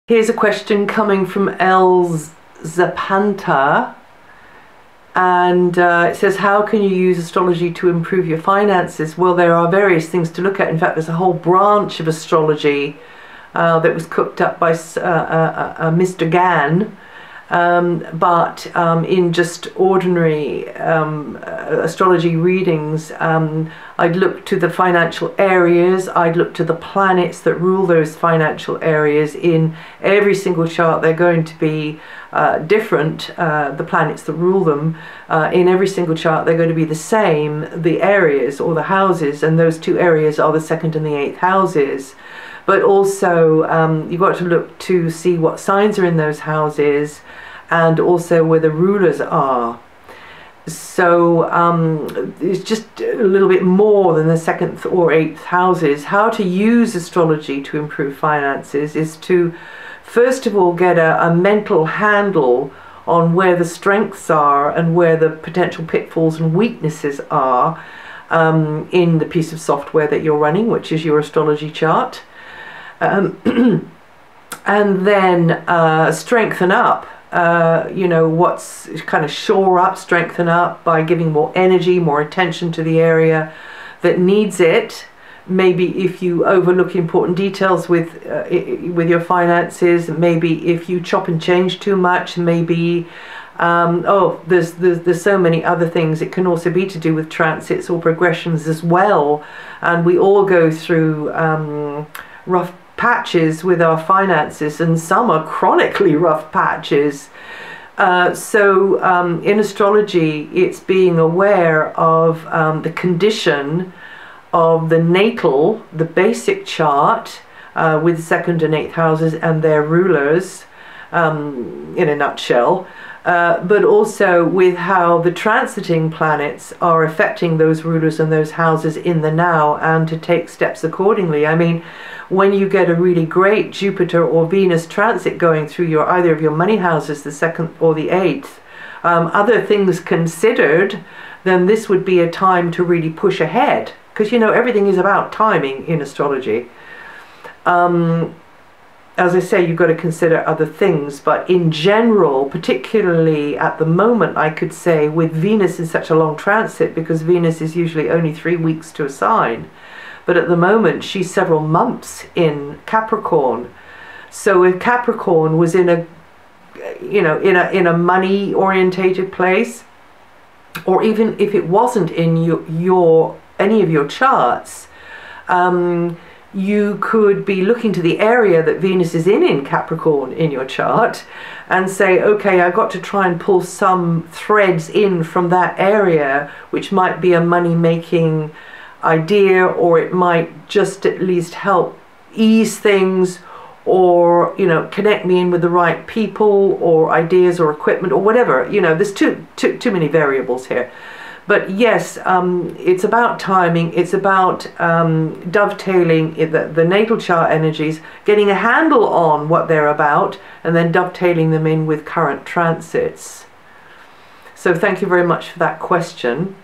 Here's a question coming from El Zapanta, and it says, how can you use astrology to improve your finances? Well, there are various things to look at. In fact, there's a whole branch of astrology that was cooked up by Mr. Gann, but in just ordinary astrology readings, I'd look to the financial areas, I'd look to the planets that rule those financial areas. In every single chart they're going to be different, the planets that rule them. In every single chart they're going to be the same, the areas or the houses, and those two areas are the 2nd and the 8th houses. But also you've got to look to see what signs are in those houses and also where the rulers are. So it's just a little bit more than the 2nd or 8th houses. How to use astrology to improve finances is to first of all get a mental handle on where the strengths are and where the potential pitfalls and weaknesses are in the piece of software that you're running, which is your astrology chart. And then strengthen up, what's kind of shore up, strengthen up by giving more energy, more attention to the area that needs it. Maybe if you overlook important details with your finances, maybe if you chop and change too much, maybe there's so many other things. It can also be to do with transits or progressions as well, and we all go through rough patches with our finances, and some are chronically rough patches. So in astrology, it's being aware of the condition of the natal, the basic chart, with 2nd and 8th houses and their rulers, in a nutshell, but also with how the transiting planets are affecting those rulers and those houses in the now, and to take steps accordingly. I mean, when you get a really great Jupiter or Venus transit going through either of your money houses, the 2nd or the 8th, other things considered, then this would be a time to really push ahead, because everything is about timing in astrology. As I say, you've got to consider other things, but in general, particularly at the moment, I could say with Venus in such a long transit, because Venus is usually only 3 weeks to a sign, but at the moment she's several months in Capricorn. So if Capricorn was in a money orientated place, or even if it wasn't in any of your charts, you could be looking to the area that Venus is in Capricorn in your chart and say, okay, I've got to try and pull some threads in from that area, which might be a money-making idea, or it might just at least help ease things, or connect me in with the right people or ideas or equipment or whatever. There's too many variables here. But yes, it's about timing, it's about dovetailing the natal chart energies, getting a handle on what they're about, and then dovetailing them in with current transits. So thank you very much for that question.